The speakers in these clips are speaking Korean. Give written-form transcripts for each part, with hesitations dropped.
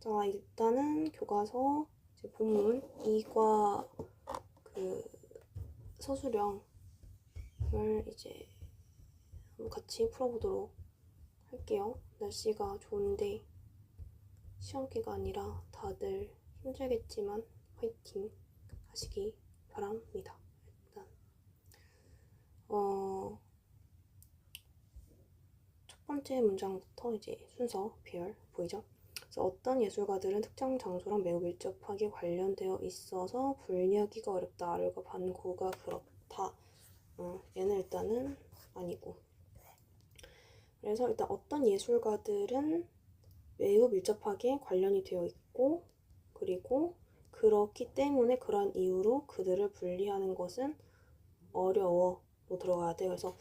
자, 일단은 교과서 이제 본문 2과 그 서술형을 이제 한번 같이 풀어보도록 할게요. 날씨가 좋은데 시험 기간이라 다들 힘들겠지만 화이팅 하시기 바랍니다. 일단 첫 번째 문장부터 이제 순서 배열 보이죠? 그래서 어떤 예술가들은 특정 장소랑 매우 밀접하게 관련되어 있어서 분리하기가 어렵다. 알과 반고가 그렇다. 얘는 일단은 아니고. 그래서 일단 어떤 예술가들은 매우 밀접하게 관련이 되어 있고, 그리고 그렇기 때문에 그런 이유로 그들을 분리하는 것은 어려워로 들어가야 돼. 그래서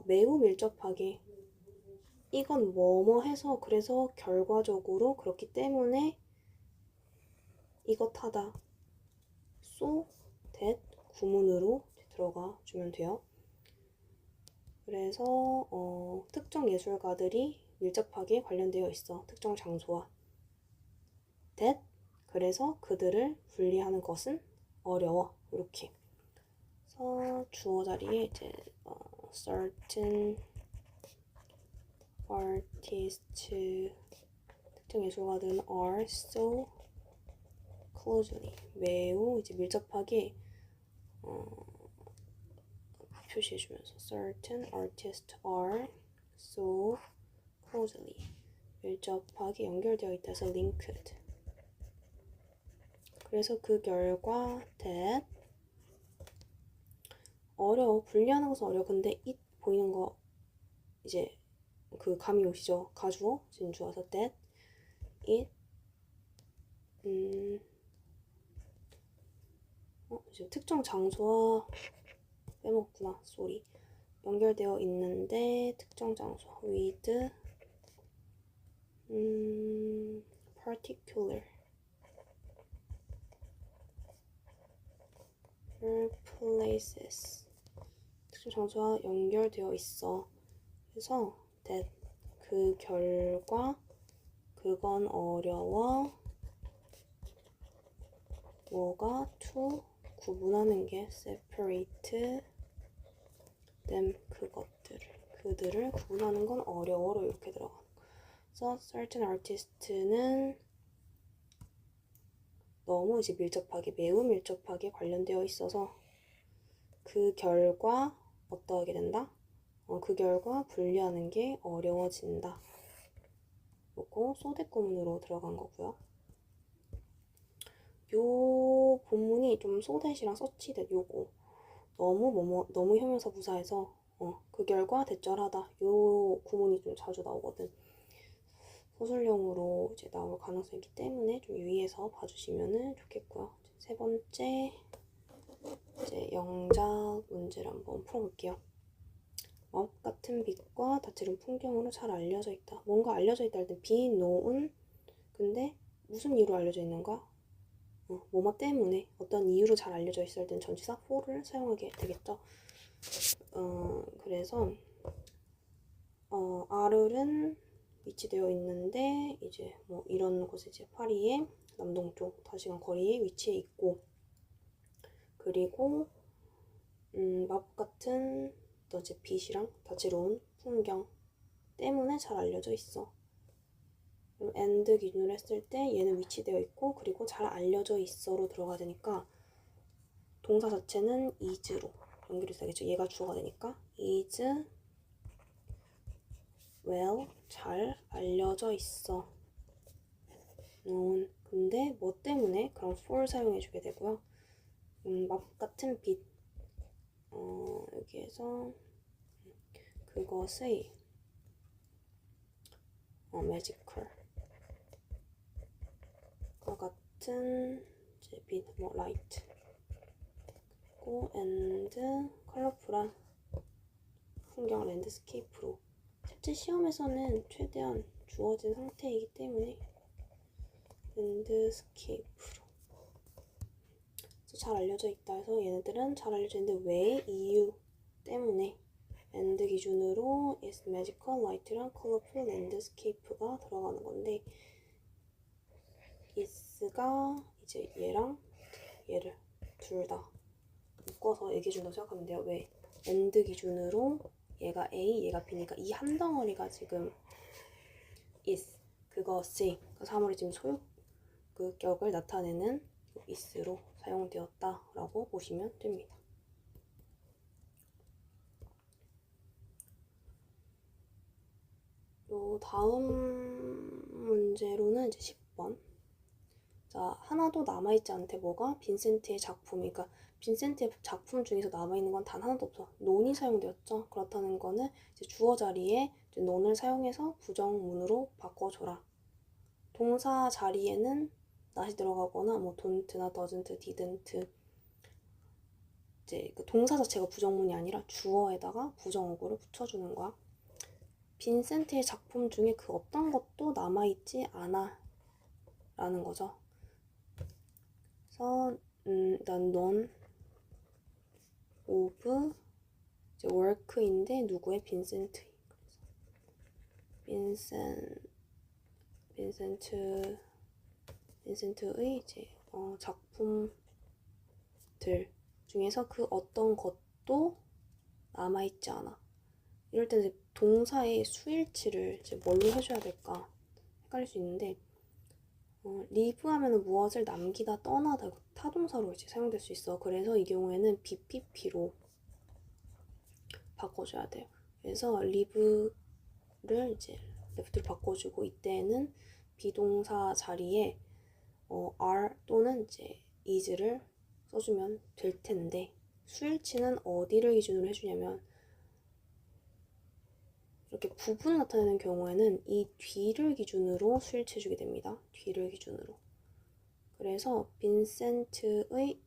매우 밀접하게 이건 뭐뭐 해서 그래서 결과적으로 그렇기 때문에 이것하다 so that 구문으로 들어가 주면 돼요. 그래서 특정 예술가들이 밀접하게 관련되어 있어. 특정 장소와 that 그래서 그들을 분리하는 것은 어려워. 이렇게. 그래서 주어 자리에 이제 certain artists 특정 예술가들은 are so closely 매우 이제 밀접하게 표시해주면서 certain artists are so closely 밀접하게 연결되어 있다 해서 linked. 그래서 그 결과 that 어려워. 분리하는 것은 어려워. 근데 it 보이는 거 이제 그 감이 오시죠? 가주어 진주어서 that it 지금 특정 장소와 빼먹구나. 쏘리. 연결되어 있는데 특정 장소 with particular places 특정 장소와 연결되어 있어. 그래서 that 그 결과 그건 어려워 뭐가 to 구분하는 게 separate them 그들을 구분하는 건 어려워로 이렇게 들어가는 거. 그래서 certain artist는 너무 이제 밀접하게 매우 밀접하게 관련되어 있어서 그 결과 어떠하게 된다? 그 결과 분리하는 게 어려워진다. 요거 소대 구문으로 들어간 거고요. 요 본문이 좀 소댓이랑 서치댓 요거 너무 형용사 부사해서 그 결과 대절하다 요 구문이 좀 자주 나오거든. 서술형으로 이제 나올 가능성이 있기 때문에 좀 유의해서 봐주시면 좋겠고요. 세 번째 이제 영작 문제를 한번 풀어볼게요. 마법 같은 빛과 다채로운 풍경으로 잘 알려져 있다. 뭔가 알려져 있다 할 때 be known 근데 무슨 이유로 알려져 있는가? 뭐뭐 때문에 어떤 이유로 잘 알려져 있을 땐 전치사 for를 사용하게 되겠죠. 그래서 R은 위치되어 있는데 이제 뭐 이런 곳에 이제 파리의 남동쪽 5시간 거리에 위치해 있고 그리고 마법 같은 이제 빛이랑 다채로운 풍경 때문에 잘 알려져 있어. and 기준으로 했을 때 얘는 위치되어 있고 그리고 잘 알려져 있어로 들어가야 되니까 동사 자체는 is로 연결이 되겠죠. 얘가 주어가 되니까 is well 잘 알려져 있어. 근데 뭐 때문에 그럼 for 사용해주게 되고요. 마법 같은 빛 여기에서 그것의 magical 같은 이제 빛, 뭐 light 그리고 and 컬러풀한 풍경 랜드스케이프로 실제 시험에서는 최대한 주어진 상태이기 때문에 랜드스케이프로 잘 알려져 있다 해서 얘네들은 잘 알려져 있는데 왜 이유 때문에 and 기준으로 is magical light랑 colorful landscape가 들어가는 건데 A가 이제 얘랑 얘를 둘 다 묶어서 얘기해준다고 생각하면 돼요. 왜? AND 기준으로 얘가 A, 얘가 B니까 이 한 덩어리가 지금 is, 그거 C, 그 사물의 지금 소유격을 나타내는 is로 사용되었다라고 보시면 됩니다. 요 다음 문제로는 이제 10번. 자, 하나도 남아있지 않대. 뭐가? 빈센트의 작품이. 그러니까 빈센트의 작품 중에서 남아있는 건 단 하나도 없어. 논이 사용되었죠. 그렇다는 거는 이제 주어 자리에 이제 논을 사용해서 부정문으로 바꿔줘라. 동사 자리에는 not이 들어가거나 뭐 don't나 doesn't, didn't 이제 그 동사 자체가 부정문이 아니라 주어에다가 부정어구를 붙여주는 거야. 빈센트의 작품 중에 그 어떤 것도 남아있지 않아 라는 거죠. 그래서 일단 none of 이제 work인데 누구의? 빈센트의. 빈센트의 이제 작품들 중에서 그 어떤 것도 남아있지 않아. 이럴 때 이제 동사의 수일치를 이제 뭘로 해줘야 될까 헷갈릴 수 있는데 live 하면은 무엇을 남기다, 떠나다 타동사로 이제 사용될 수 있어. 그래서 이 경우에는 BPP로 바꿔줘야 돼요. 그래서 live를 이제 left로 바꿔주고 이때는 비동사 자리에 are 또는 이제 is를 써주면 될 텐데 수일치는 어디를 기준으로 해주냐면 이렇게 부분을 나타내는 경우에는 이 뒤를 기준으로 수일치해주게 됩니다. 뒤를 기준으로. 그래서 빈센트의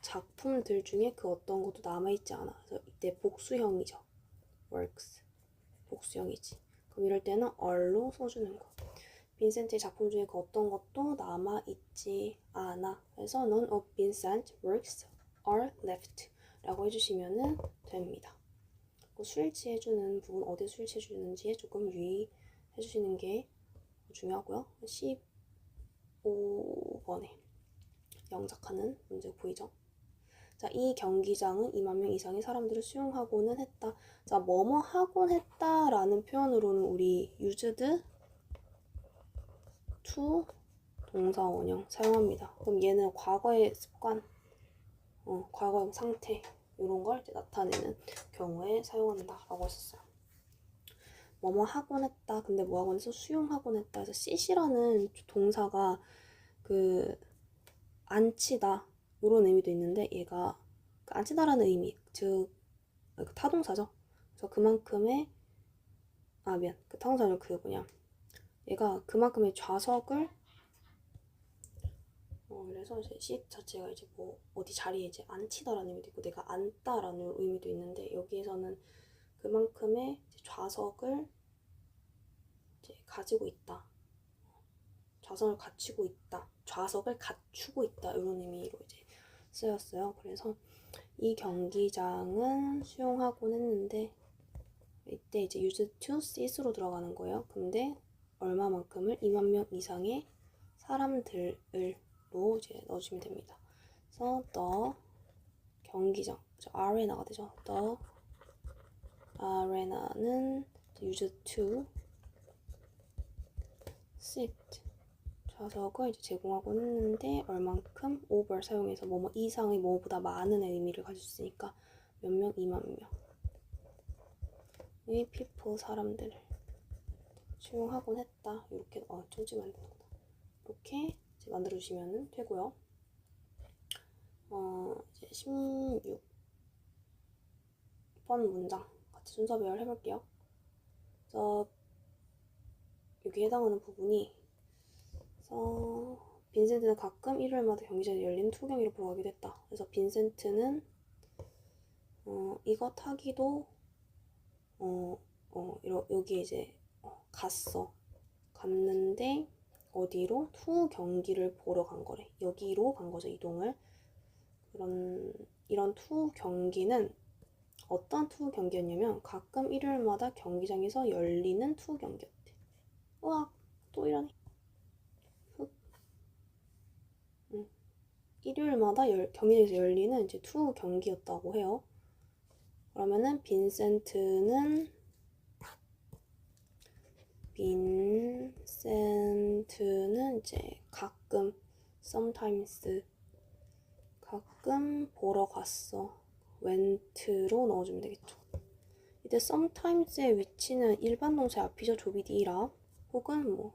작품들 중에 그 어떤 것도 남아있지 않아. 그래서 이때 복수형이죠. works. 복수형이지. 그럼 이럴 때는 are로 써주는 거. 빈센트의 작품 중에 그 어떤 것도 남아있지 않아. 그래서 none of Vincent's works are left 라고 해주시면 됩니다. 수일치해주는 부분, 어디 수일치해주는지에 조금 유의해주시는 게 중요하고요. 15번에 영작하는 문제 보이죠? 자, 이 경기장은 2만 명 이상의 사람들을 수용하고는 했다. 자, 뭐뭐 하곤 했다라는 표현으로는 우리 used to 동사 원형 사용합니다. 그럼 얘는 과거의 습관, 과거의 상태 이런 걸 이제 나타내는 경우에 사용한다라고 했었어요. 뭐뭐 하곤 했다. 근데 뭐 하곤 해서 수용하곤 했다. 그래서 cit라는 동사가 그 앉히다 이런 의미도 있는데 얘가 그 앉히다라는 의미, 즉 타동사죠. 그래서 그만큼의 그 타동사는 그 뭐냐 얘가 그만큼의 좌석을 그래서 이제 sit 자체가 이제 뭐 어디 자리에 이제 앉히다라는 의미도 있고 내가 앉다라는 의미도 있는데 여기에서는 그만큼의 좌석을 이제 가지고 있다. 좌석을 갖추고 있다. 좌석을 갖추고 있다. 이런 의미로 이제 쓰였어요. 그래서 이 경기장은 수용하곤 했는데 이때 이제 used to sit로 들어가는 거예요. 근데 얼마만큼을 2만 명 이상의 사람들로 이제 넣어주면 됩니다. 그래서 the 경기장, arena가 되죠. the arena는 used to sit 좌석을 이제 제공하곤 했는데 얼만큼 over 사용해서 뭐뭐 이상의 뭐보다 많은 의미를 가질 수 있으니까 몇 명, 2만 명의 people 사람들을 수용하곤 했다. 이렇게 좀 만드는구나. 이렇게 이제 만들어주시면 되고요. 이제 16번 문장 같이 순서 배열 해볼게요. 그래서 여기 해당하는 부분이 빈센트는 가끔 일요일마다 경기장에 열린 투경기를 보러 가기도 했다. 그래서 빈센트는 이거 타기도 여기 이제 갔는데 어디로? 투 경기를 보러 간 거래. 여기로 간 거죠, 이동을. 이런 투 경기는 어떤 투 경기였냐면 가끔 일요일마다 경기장에서 열리는 투 경기였대. 으악, 또 이러네. 일요일마다 경기장에서 열리는 이제 투 경기였다고 해요. 그러면은 빈센트는 이제 가끔 sometimes 가끔 보러 갔어. went로 넣어주면 되겠죠. 이때 sometimes의 위치는 일반 동사의 앞이죠. 조비디 일합 혹은 뭐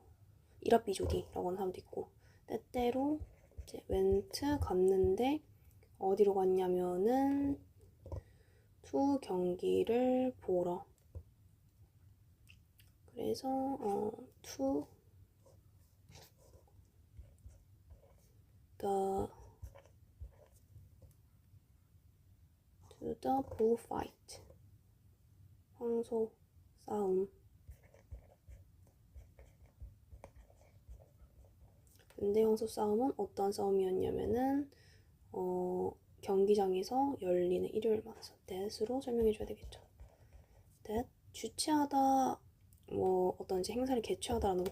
일합 비조디라고 하는 사람도 있고, 때때로 이제 went 갔는데 어디로 갔냐면은 투 경기를 보러. 그래서 to the bullfight. 황소 싸움. 근데 황소 싸움은 어떤 싸움이었냐면은 경기장에서 열리는 일요일마다 that으로 설명해줘야 되겠죠. that 주최하다, 뭐 어떤 이제 행사를 개최하다라는 거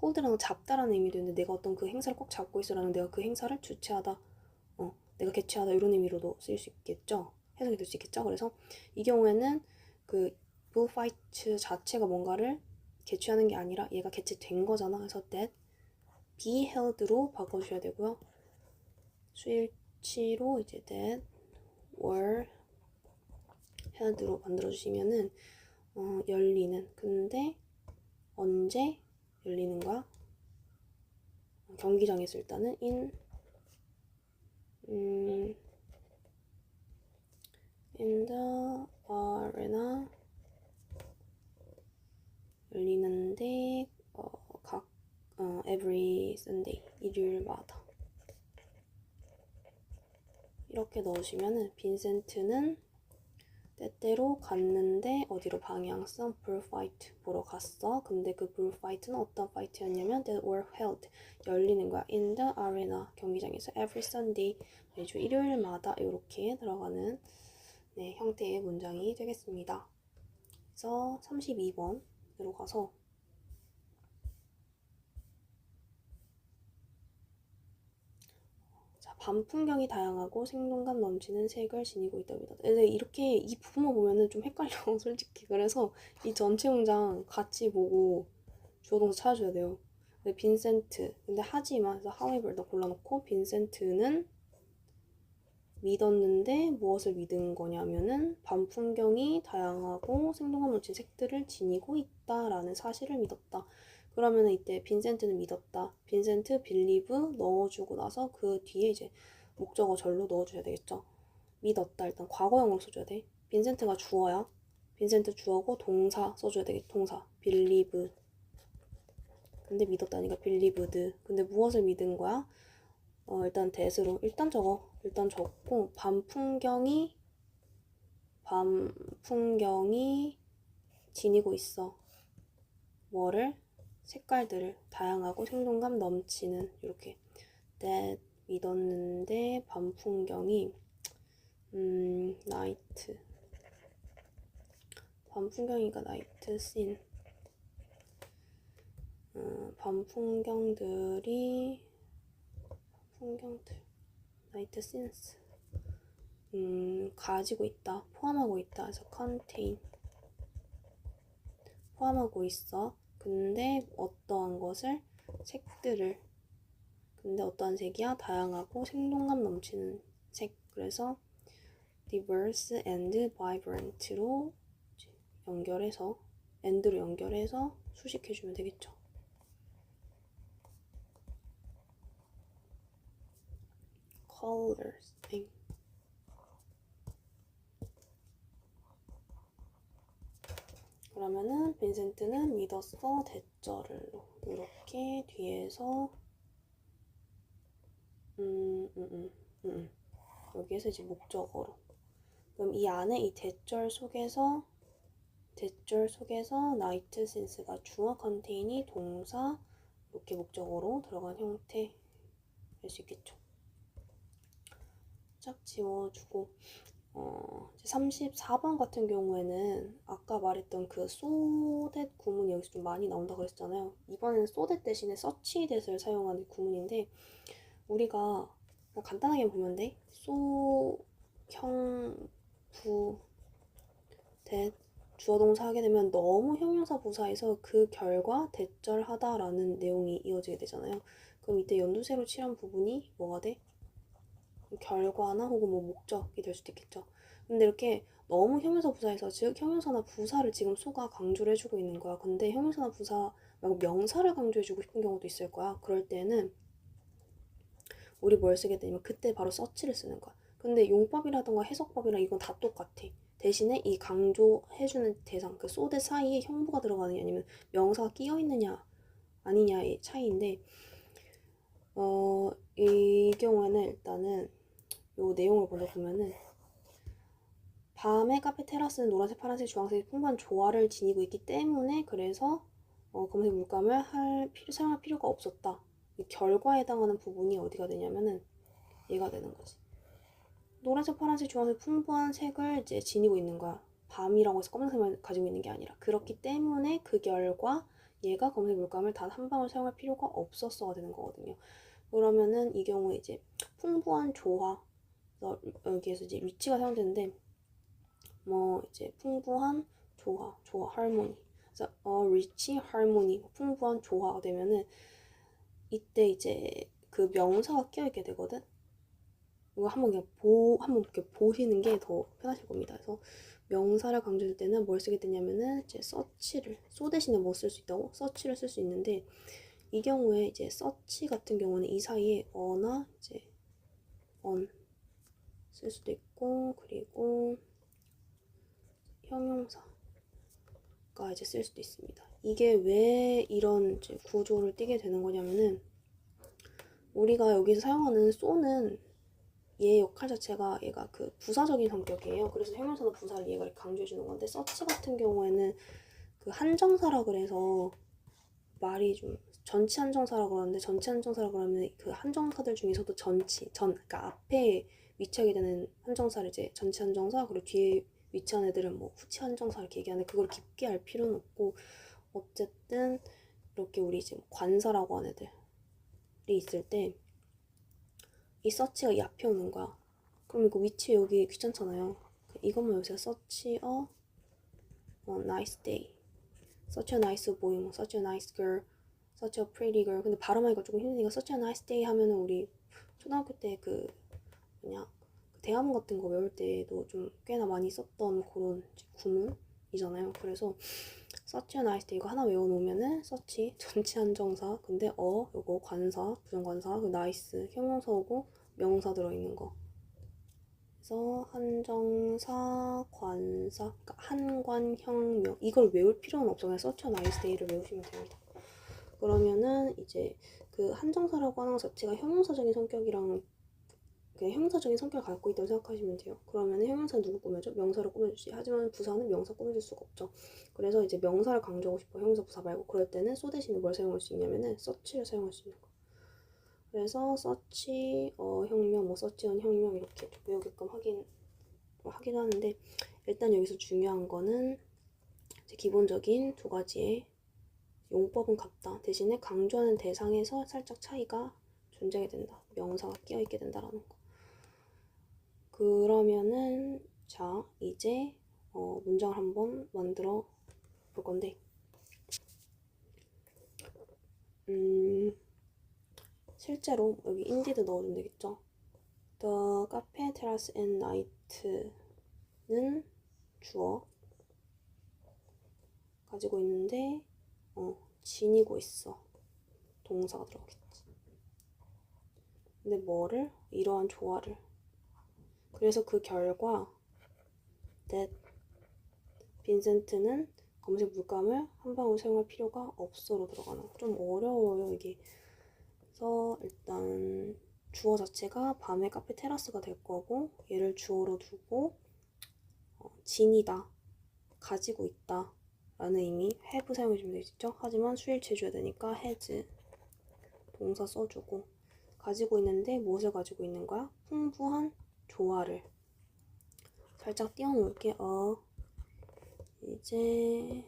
hold라는 거 잡다라는 의미도 있는데, 내가 어떤 그 행사를 꼭 잡고 있어라는, 내가 그 행사를 주최하다, 내가 개최하다 이런 의미로도 쓰일 수 있겠죠. 해석이 될 수 있겠죠. 그래서 이 경우에는 그 bullfight 자체가 뭔가를 개최하는 게 아니라 얘가 개최된 거잖아. 그래서 that be held로 바꿔주셔야 되고요. 수일치로 이제 that were held로 만들어주시면은 열리는. 근데 언제 열리는 거야? 경기장에서 일단은 in the arena 열리는데 every Sunday 일요일마다 이렇게 넣으시면은 빈센트는 때때로 갔는데 어디로, 방향성 bullfight 보러 갔어. 근데 그 bullfight는 어떤 fight였냐면 that were held 열리는 거야. in the arena 경기장에서 every Sunday 매주 일요일마다 이렇게 들어가는 형태의 문장이 되겠습니다. 그래서 32번으로 가서 밤 풍경이 다양하고 생동감 넘치는 색을 지니고 있답니다. 근데 이렇게 이 부분만 보면은 좀 헷갈려 솔직히. 그래서 이 전체 문장 같이 보고 주어 동사 찾아줘야 돼요. 빈센트, 근데 하지만, 그래서 however 더 골라놓고 빈센트는 믿었는데 무엇을 믿은 거냐면은 밤 풍경이 다양하고 생동감 넘치는 색들을 지니고 있다라는 사실을 믿었다. 그러면은 이때 빈센트는 믿었다. 빈센트 believe 넣어주고 나서 그 뒤에 이제 목적어 절로 넣어줘야 되겠죠. 믿었다 일단 과거형으로 써줘야 돼. 빈센트가 주어야. 빈센트 주어고 동사 써줘야 되겠죠. 동사 believe. 근데 믿었다니까 believed. 근데 무엇을 믿은 거야? 일단 that으로 일단 적고 밤 풍경이 지니고 있어. 뭐를? 색깔들을, 다양하고 생동감 넘치는, 이렇게 that 믿었는데 밤 풍경이 night, 밤 풍경이니까 night scene, 밤 풍경들 night scenes 가지고 있다, 포함하고 있다. 그래서 contain 포함하고 있어. 근데 어떠한 것을? 색들을. 근데 어떠한 색이야? 다양하고 생동감 넘치는 색. 그래서 diverse and vibrant로 연결해서 and로 연결해서 수식해주면 되겠죠. colors 그러면은 빈센트는 믿었어 대절로 이렇게 뒤에서 여기에서 이제 목적어로. 그럼 이 안에 이 대절 속에서 night since가 주어, contain이 동사, 이렇게 목적어로 들어간 형태 될 수 있겠죠. 짝 지워주고 34번 같은 경우에는 아까 말했던 그 so that 구문이 여기서 좀 많이 나온다고 그랬잖아요. 이번에는 so that 대신에 such that을 사용하는 구문인데, 우리가 간단하게 보면 돼. 소, 형, 부, 대, 주어 동사 하게 되면 너무 형용사 부사에서 그 결과 대절하다라는 내용이 이어지게 되잖아요. 그럼 이때 연두세로 칠한 부분이 뭐가 돼? 결과나 혹은 뭐 목적이 될 수도 있겠죠. 근데 이렇게 너무 형용사 부사에서, 즉 형용사나 부사를 지금 소가 강조를 해주고 있는 거야. 근데 형용사나 부사 말고 명사를 강조해주고 싶은 경우도 있을 거야. 그럴 때는 우리 뭘 쓰게 되냐면 그때 바로 서치를 쓰는 거야. 근데 용법이라던가 해석법이랑 이건 다 똑같아. 대신에 이 강조해주는 대상, 그 소대 사이에 형부가 들어가느냐 아니면 명사가 끼어있느냐 아니냐의 차이인데, 이 경우에는 일단은 요 내용을 먼저 보면은, 밤에 카페 테라스는 노란색, 파란색, 주황색의 풍부한 조화를 지니고 있기 때문에 그래서 검색 물감을 사용할 필요가 없었다. 이 결과에 해당하는 부분이 어디가 되냐면은 얘가 되는 거지. 노란색, 파란색, 주황색 풍부한 색을 이제 지니고 있는 거야. 밤이라고 해서 검은색만 가지고 있는 게 아니라. 그렇기 때문에 그 결과 얘가 검은색 물감을 단 한 방울 사용할 필요가 없었어가 되는 거거든요. 그러면은 이 경우에 이제 풍부한 조화, 여기에서 이제 위치가 사용되는데, 뭐 이제 풍부한 조화, 할모니. 그래서 rich harmony, 풍부한 조화가 되면은 이때 이제 그 명사가 껴있게 되거든. 이거 한번 그냥 한번 이렇게 보시는 게 더 편하실 겁니다. 그래서 명사를 강조할 때는 뭘 쓰게 되냐면은 이제 서치를, 소 대신에 뭐 쓸 수 있다고? 서치를 쓸 수 있는데, 이 경우에 이제 서치 같은 경우는 이 사이에 어나 이제 on 쓸 수도 있고, 그리고 형용사가 이제 쓸 수도 있습니다. 이게 왜 이런 이제 구조를 띠게 되는 거냐면은, 우리가 여기서 사용하는 쏘는 얘 역할 자체가 얘가 그 부사적인 성격이에요. 그래서 형용사나 부사를 얘가 강조해주는 건데, 서치 같은 경우에는 그 한정사라 그래서 말이 좀 전치 한정사라고 그러는데, 전치 한정사라고 그러면 그 한정사들 중에서도 그러니까 앞에 위치하게 되는 한정사를 이제 전치 한정사, 그리고 뒤에 위치한 애들은 뭐 후치 한정사 이렇게 얘기하는데, 그걸 깊게 알 필요는 없고, 어쨌든 이렇게 우리 지금 관사라고 하는 애들이 있을 때 이 서치가 이 앞에 오는 거야. 그럼 이거 위치 여기 귀찮잖아요. 이것만 여기서 서치 nice day, such a nice boy, 뭐 such a nice girl, such a pretty girl. 근데 발음하기가 조금 힘드니까 such a nice day 하면은 우리 초등학교 때 그 대화문 같은 거 외울 때도 좀 꽤나 많이 썼던 그런 구문이잖아요. 그래서 such a nice day 이거 하나 외워놓으면은 서치 전치 한정사, 근데 요거 관사, 부정관사, 그 nice 형용사 오고 명사 들어있는 거. 그래서 한정사, 관사, 그러니까 한관, 형명, 이걸 외울 필요는 없어. 그냥 such a nice day를 외우시면 됩니다. 그러면은 이제 그 한정사라고 하는 것 자체가 형용사적인 성격이랑 그냥 형용사적인 성격을 갖고 있다고 생각하시면 돼요. 그러면 형용사는 누구 꾸며줘? 명사를 꾸며주지. 하지만 부사는 명사 꾸며줄 수가 없죠. 그래서 이제 명사를 강조하고 싶어. 형용사 부사 말고. 그럴 때는 소 대신에 뭘 사용할 수 있냐면은 서치를 사용할 수 있는 거. 그래서 서치 혁명, 뭐 서치언 혁명 이렇게 외우게끔 하긴 하는데, 일단 여기서 중요한 거는 이제 기본적인 두 가지의 용법은 같다. 대신에 강조하는 대상에서 살짝 차이가 존재하게 된다. 명사가 끼어있게 된다라는 거. 그러면은 자 이제 문장을 한번 만들어 볼 건데, 실제로 여기 indeed 넣어주면 되겠죠. The cafe, terrace and night는 주어 가지고 있는데 지니고 있어. 동사가 들어가겠지. 근데 뭐를? 이러한 조화를. 그래서 그 결과 that 빈센트는 검색 물감을 한 방울 사용할 필요가 없어로 들어가는 거. 좀 어려워요 이게. 그래서 일단 주어 자체가 밤에 카페 테라스가 될 거고, 얘를 주어로 두고 지니다, 가지고 있다 라는 의미 have 사용해주면 되겠죠. 하지만 수일치 해줘야 되니까 has 동사 써주고, 가지고 있는데 무엇을 가지고 있는 거야? 풍부한 조화를. 살짝 띄워놓을게. 이제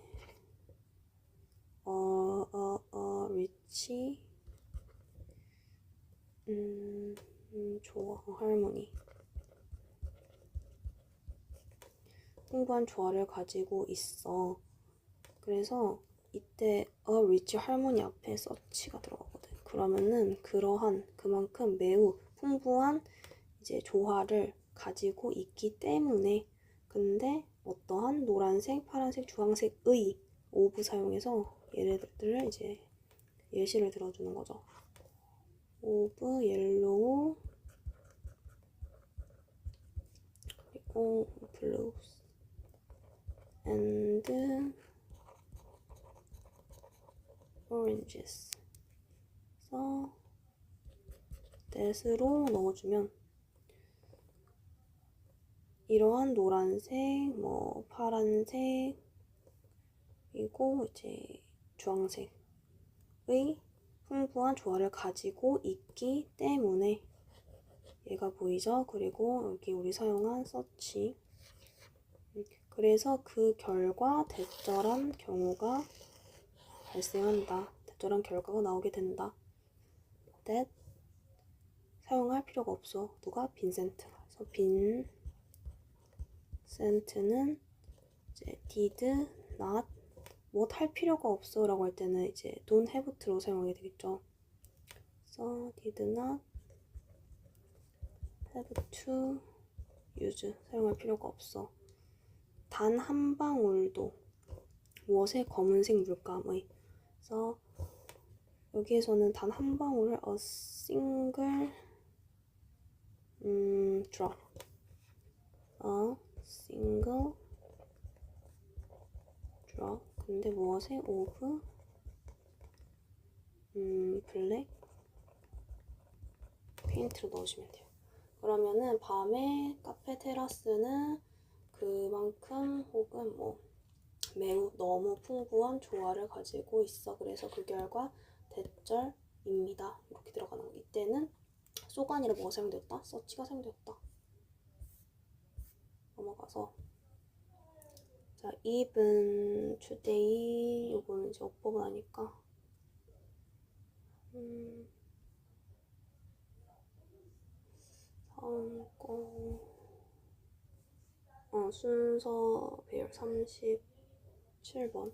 rich 조화 조화, 할머니. 풍부한 조화를 가지고 있어. 그래서 이때 a rich harmony 앞에 such가 들어가거든. 그러면은 그러한 그만큼 매우 풍부한 이제 조화를 가지고 있기 때문에 근데 어떠한 노란색, 파란색, 주황색의 of 사용해서 얘네들을 이제 예시를 들어주는 거죠. of yellow 그리고 blues and oranges 그래서 that으로 넣어주면 이러한 노란색, 뭐 파란색 그리고 이제 주황색의 풍부한 조화를 가지고 있기 때문에 얘가 보이죠? 그리고 여기 우리 사용한 such 그래서 그 결과 대절한 경우가 발생한다. 대절한 결과가 나오게 된다. that 사용할 필요가 없어. 누가? 빈센트. 그래서 빈센트는 이제 did not 뭐 할 필요가 없어 라고 할 때는 이제 don't have to로 사용하게 되겠죠. 그래서 did not have to use 사용할 필요가 없어. 단 한 방울도 무엇의 검은색 물감의 그래서 여기에서는 단 한 방울을 a single drop a single drop 근데 무엇의 of 블랙 페인트로 넣으시면 돼요. 그러면은 밤에 카페 테라스는 그만큼 혹은 뭐 매우 너무 풍부한 조화를 가지고 있어. 그래서 그 결과 대절입니다. 이렇게 들어가는 거. 이때는 소가 아니라 뭐가 사용되었다? 서치가 사용되었다. 넘어가서 자, even today 요거는 이제 어법은 아니까 다음 거 순서 배열 37번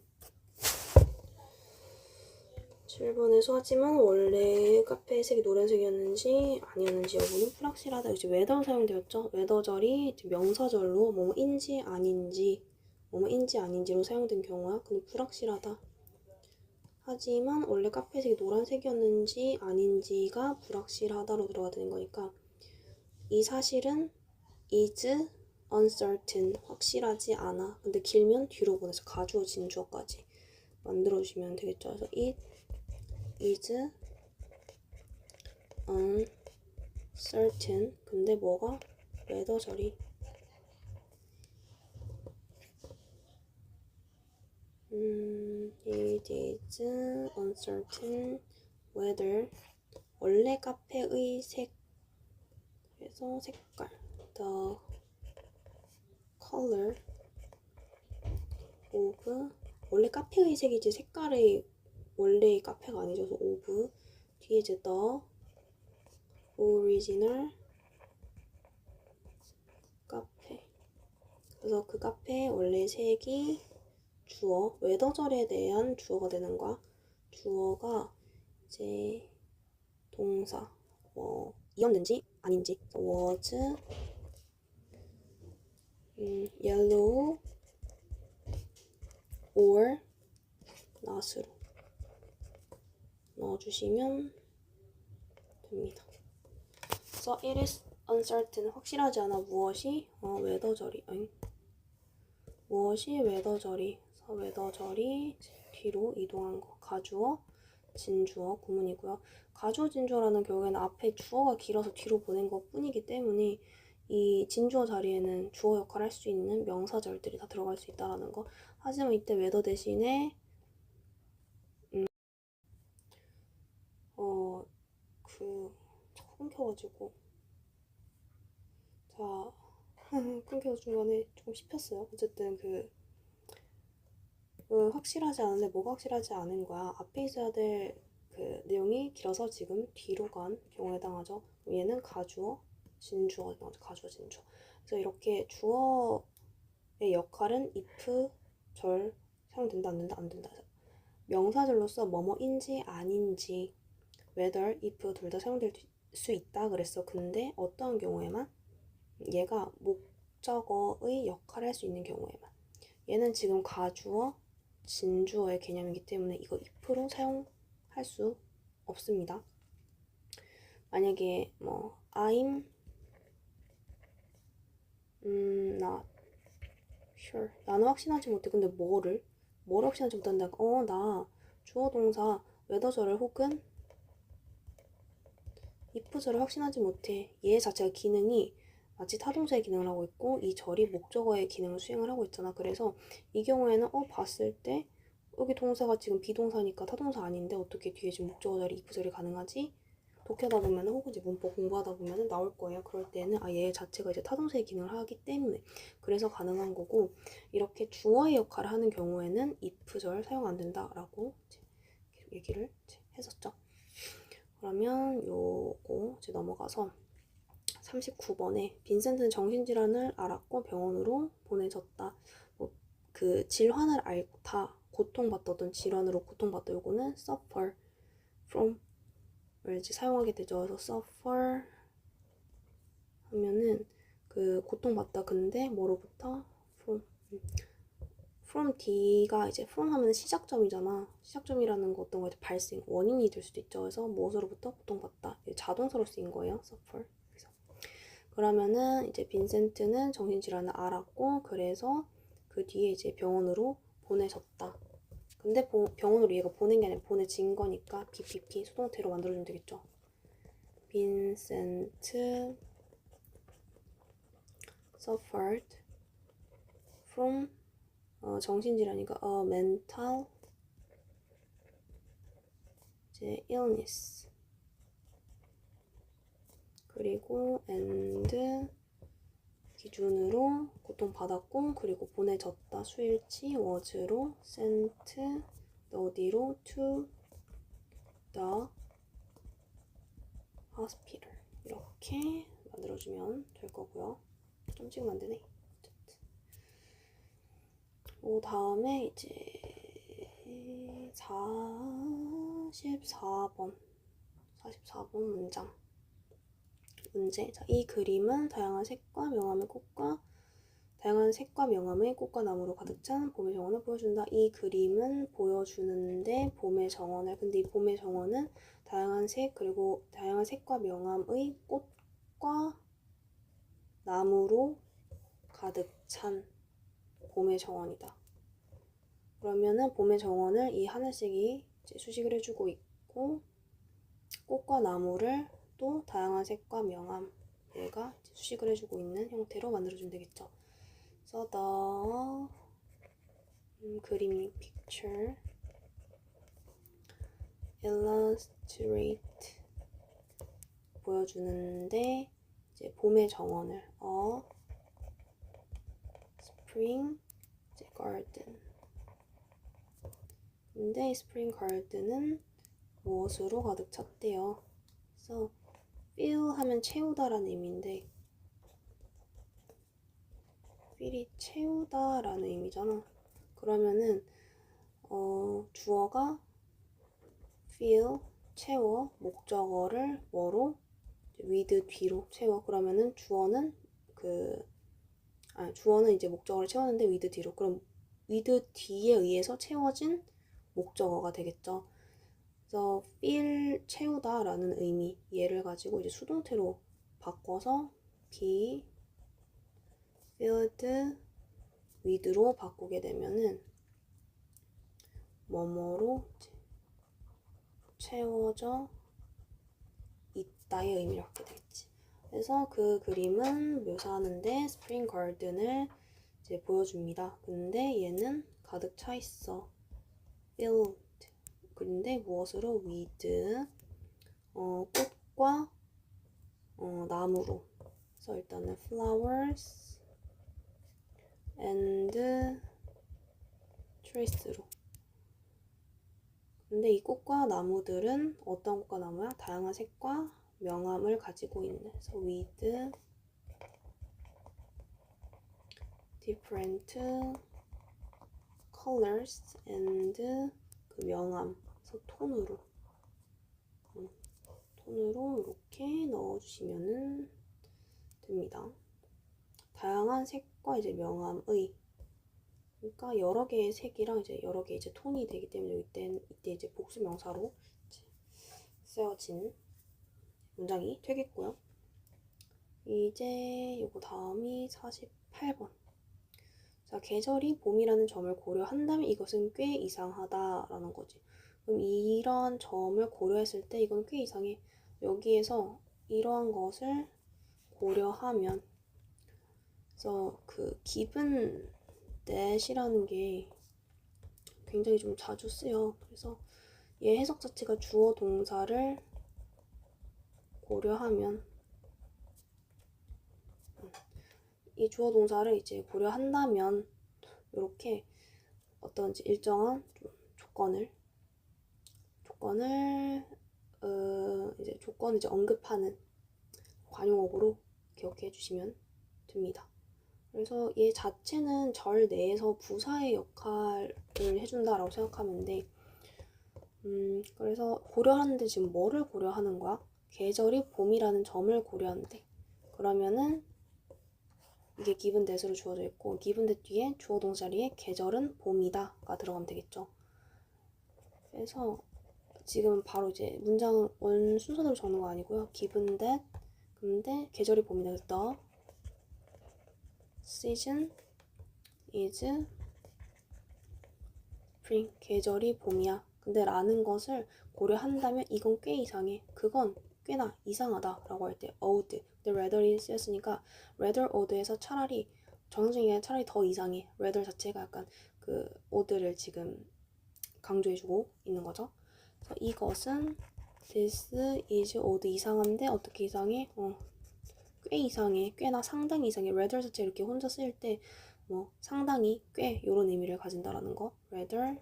7번에서 하지만 원래 카페의 색이 노란색이었는지 아니었는지 여부는 불확실하다. 이제 웨더 사용되었죠. 웨더절이 명사절로 뭐뭐인지 아닌지로 사용된 경우야. 근데 불확실하다. 하지만 원래 카페의 색이 노란색이었는지 아닌지가 불확실하다로 들어가 되는 거니까 이 사실은 is uncertain 확실하지 않아. 근데 길면 뒤로 보내서 가주어 진주어까지 만들어주시면 되겠죠. 그래서 it is uncertain 근데 뭐가? 웨더절이 it is uncertain whether 원래 카페의 색 그래서 색깔 the color of 원래 카페의 색이지 색깔의 원래의 카페가 아니죠. of 뒤에 이제 the original 카페 그래서 그 카페의 원래 색이 주어 웨더절에 대한 주어가 되는 거야. 주어가 이제 동사 뭐 이었는지 아닌지 was yellow or not으로 넣어주시면 됩니다. 그래서 it is uncertain 확실하지 않아 무엇이 웨더절이 무엇이 웨더절이 웨더절이 뒤로 이동한 거 가주어 진주어 구문이고요. 가주어 진주어라는 경우에는 앞에 주어가 길어서 뒤로 보낸 것 뿐이기 때문에 이 진주어 자리에는 주어 역할을 할 수 있는 명사절들이 다 들어갈 수 있다는 거. 하지만 이때 웨더 대신에 끊겨가지고 자 끊겨서 중간에 조금 씹혔어요. 어쨌든 확실하지 않은데 뭐가 확실하지 않은 거야. 앞에 있어야 될 그 내용이 길어서 지금 뒤로 간 경우에 해당하죠. 얘는 가주어 진주어 먼저 가주어 진주어. 그래서 이렇게 주어의 역할은 if 절 사용된다 안 된다 안 된다. 명사절로서 뭐뭐인지 아닌지 whether if 둘 다 사용될 수 있다 그랬어. 근데 어떤 경우에만 얘가 목적어의 역할을 할 수 있는 경우에만. 얘는 지금 가주어 진주어의 개념이기 때문에 이거 if로 사용할 수 없습니다. 만약에 뭐 I'm not sure. 나는 확신하지 못해. 근데 뭘 확신하지 못한다. 나 주어 동사 whether절을 혹은 if절을 확신하지 못해. 얘 자체가 기능이 마치 타동사의 기능을 하고 있고 이 절이 목적어의 기능을 수행을 하고 있잖아. 그래서 이 경우에는 봤을 때 여기 동사가 지금 비동사니까 타동사 아닌데 어떻게 뒤에 지금 목적어 자리 if절이 가능하지? 독해하다 보면 혹은 이제 문법 공부하다 보면 나올 거예요. 그럴 때는 얘 자체가 이제 타동사의 기능을 하기 때문에 그래서 가능한 거고 이렇게 주어의 역할을 하는 경우에는 if절 사용 안 된다라고 이제 얘기를 이제 했었죠. 그러면 요거 이제 넘어가서 39번에 빈센트는 정신질환을 알았고 병원으로 보내졌다. 그 질환을 알고 다 고통받던 질환으로 고통받다. 요거는 suffer from 을 이제 사용하게 되죠. 그래서 suffer 하면은 그 고통받다. 근데 뭐로부터 from D가 이제 from 하면 시작점이잖아. 시작점이라는 거 어떤 거에 발생 원인이 될 수도 있죠. 그래서 무엇으로부터 고통받다. 자동사로 쓰인 거예요. suffer. 그러면은 이제 빈센트는 정신질환을 알았고 그래서 그 뒤에 이제 병원으로 보내졌다. 근데 병원으로 얘가 보낸 게 아니라 보내진 거니까 BPP 수동태로 만들어주면 되겠죠. 빈센트 suffered from 정신질환이니까 mental 이제 illness 그리고 and 기준으로 고통받았고 그리고 보내졌다 수일치 was로 sent 어디로 to the hospital 이렇게 만들어주면 될 거고요. 좀 찍으면 안 되네. 그 다음에 이제 44번 문제. 자, 이 그림은 다양한 색과 명암의 꽃과 나무로 가득 찬 봄의 정원을 보여준다. 이 그림은 보여주는데 봄의 정원을 근데 이 봄의 정원은 다양한 색 그리고 다양한 색과 명암의 꽃과 나무로 가득 찬 봄의 정원이다. 그러면은 봄의 정원을 이 하늘색이 이제 수식을 해주고 있고 꽃과 나무를 또 다양한 색과 명암 얘가 수식을 해주고 있는 형태로 만들어주면 되겠죠. 그래서 그림 picture illustrate 보여주는데 이제 봄의 정원을 spring garden 근데 spring garden은 무엇으로 가득 찼대요. 그래서 fill 하면 채우다라는 의미인데 fill이 채우다라는 의미잖아. 그러면은 주어가 fill 채워 목적어를 뭐로 with 뒤로 채워. 그러면은 주어는 주어는 이제 목적어를 채웠는데 with 뒤로. 그럼 with 뒤에 의해서 채워진 목적어가 되겠죠. 그래서 fill 채우다라는 의미 얘를 가지고 이제 수동태로 바꿔서 be filled with로 바꾸게 되면은 뭐뭐로 채워져 있다의 의미를 갖게 되겠지. 그래서 그 그림은 묘사하는데 스프링 가든을 이제 보여줍니다. 근데 얘는 가득 차 있어. filled. 근데 무엇으로? with. 꽃과 나무로. 그래서 일단은 flowers and trees로. 근데 이 꽃과 나무들은 어떤 꽃과 나무야? 다양한 색과 명암을 가지고 있는. 그래서 with different colors and 그 명암. 그래서 톤으로 이렇게 넣어주시면 됩니다. 다양한 색과 이제 명암의, 그러니까 여러 개의 색이랑 이제 여러 개의 이제 톤이 되기 때문에 이때 이제 복수 명사로 이제 쓰여진 문장이 되겠고요. 이제 요거 다음이 48번. 자, 계절이 봄이라는 점을 고려한다면 이것은 꽤 이상하다라는 거지. 그럼 이런 점을 고려했을 때 이건 꽤 이상해. 여기에서 이러한 것을 고려하면, 그래서 그 given that이라는 게 굉장히 좀 자주 쓰여. 그래서 얘 해석 자체가 주어 동사를 고려하면, 이 주어 동사를 이제 고려한다면 이렇게 어떤 일정한 조건을 이제 언급하는 관용어구로 기억해 주시면 됩니다. 그래서 얘 자체는 절 내에서 부사의 역할을 해준다라고 생각하면 돼. 그래서 고려하는데 지금 뭐를 고려하는 거야? 계절이 봄이라는 점을 고려한대. 그러면은 이게 given that으로 주어져 있고 given that 뒤에 주어 동사 자리에 계절은 봄이다가 들어가면 되겠죠. 그래서 지금 바로 이제 문장 원 순서대로 적는 거 아니고요. given that 근데 계절이 봄이다. The season is spring. 계절이 봄이야. 근데 라는 것을 고려한다면 이건 꽤 이상해. 그건 꽤나 이상하다 라고 할 때 odd. 근데 rather이 쓰였으니까 rather odd에서 차라리 정중에 차라리 더 이상해. rather 자체가 약간 그 odd를 지금 강조해주고 있는 거죠. 그래서 이것은 this is odd. 이상한데 어떻게 이상해? 꽤 이상해. 꽤나 상당히 이상해. rather 자체 이렇게 혼자 쓰일 때 뭐 상당히 꽤 이런 의미를 가진다라는 거. rather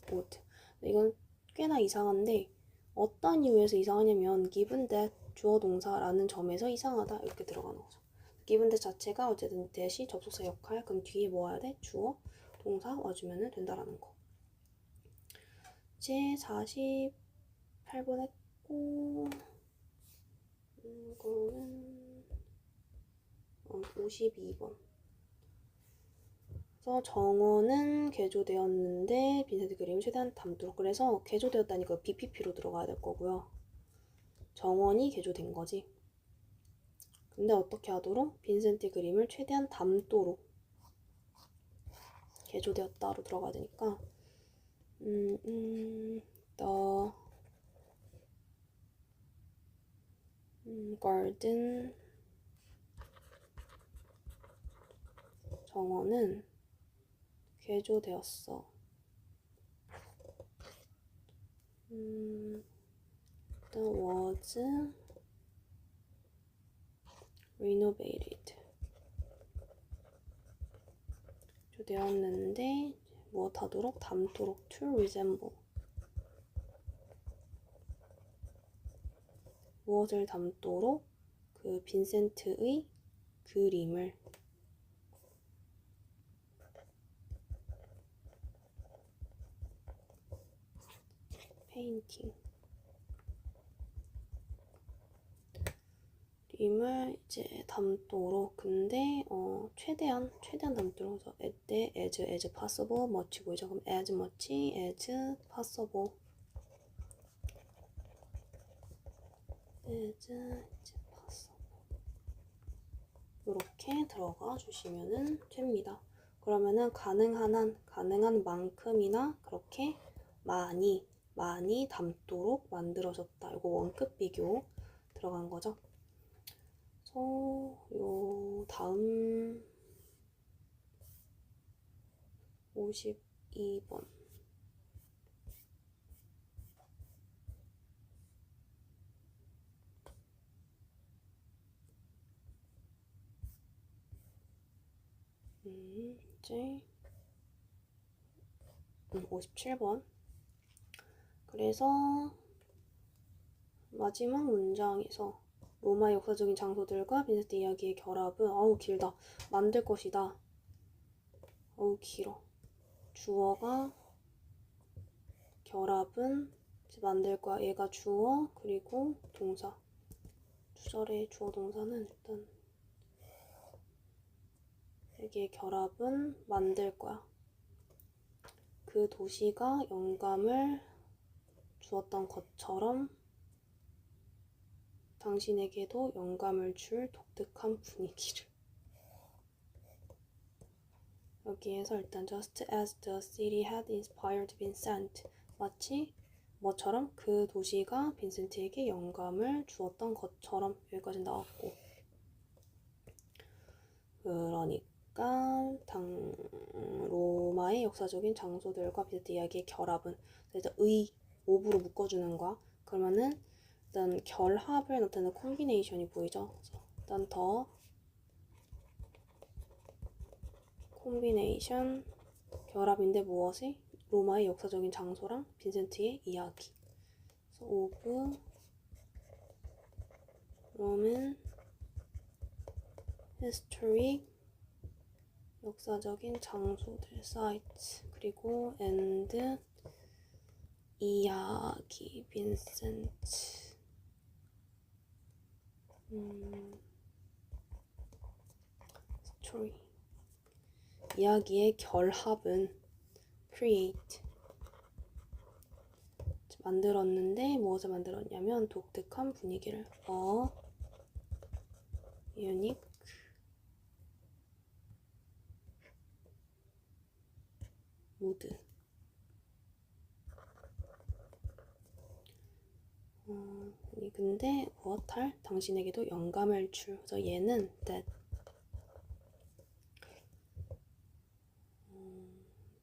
odd. 이건 꽤나 이상한데 어떤 이유에서 이상하냐면 given that 주어 동사라는 점에서 이상하다 이렇게 들어가는 거죠. given that 자체가 어쨌든 that이 접속사 역할. 그럼 뒤에 뭐 와야 돼? 주어 동사 와주면 된다라는 거. 이제 48번 했고 이거는 52번. 그래서 정어는 개조되었는데 빈센트 그림을 최대한 담도록. 그래서 개조되었다니까 BPP로 들어가야 될 거고요. 정원이 개조된 거지. 근데 어떻게 하도록? 빈센트 그림을 최대한 담도록 개조되었다로 들어가야 되니까 The garden 정원은 개조되었어. The was renovated. 개조되었는데 무엇 하도록? 담도록. to resemble. 무엇을 담도록? 그 빈센트의 그림을. 페인팅. 그림을 이제 담도록. 근데 최대한 담도록. 그래서 as possible much 보이죠? 그럼 as much as possible. as possible. 이렇게 들어가 주시면 됩니다. 그러면은 가능한 만큼이나 그렇게 많이 담도록 만들어졌다. 이거 원급 비교 들어간 거죠. 그래서 요 다음 52번. 이제 57번. 그래서 마지막 문장에서 로마의 역사적인 장소들과 빈센트 이야기의 결합은 어우 길다. 만들 것이다. 어우 길어. 주어가 결합은 이제 만들 거야. 얘가 주어 그리고 동사. 주절의 주어 동사는 일단 여기에 결합은 만들 거야. 그 도시가 영감을 주었던 것처럼 당신에게도 영감을 줄 독특한 분위기를. 여기에서 일단 just as the city had inspired Vincent, 마치 뭐처럼 그 도시가 빈센트에게 영감을 주었던 것처럼 여기까지 나왔고, 그러니까 로마의 역사적인 장소들과 빈센트 이야기의 결합은 일단 의, 오브로 묶어주는 거야. 그러면은 일단 결합을 나타내는 콤비네이션이 보이죠. 그래서 일단 더 콤비네이션 결합인데 무엇이? 로마의 역사적인 장소랑 빈센트의 이야기. 오브 로맨 히스토리 역사적인 장소들 사이트 그리고 and 이야기 빈센트 스토리 이야기의 결합은 create 만들었는데 무엇을 만들었냐면 독특한 분위기를 unique mood 근데 무엇할? 당신에게도 영감을 줄. 그래서 얘는 that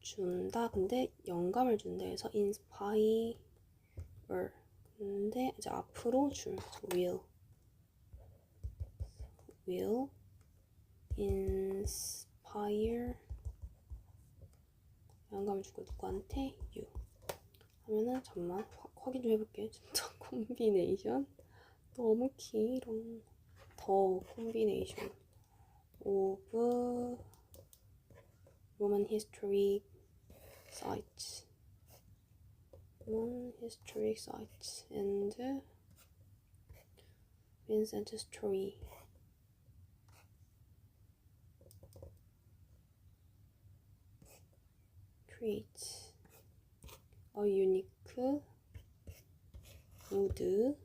준다. 근데 영감을 준다 해서 inspire. 근데 이제 앞으로 줄. will inspire 영감을 주고 누구한테? you. 하면은 잠만 확인 좀 해볼게. 진짜 콤비네이션 너무 길어. 더 콤비네이션 of Roman history sites, Roman historic sites and Vincent story. Create a unique mood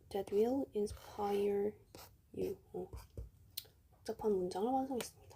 that will inspire you. 복잡한 문장을 완성했습니다.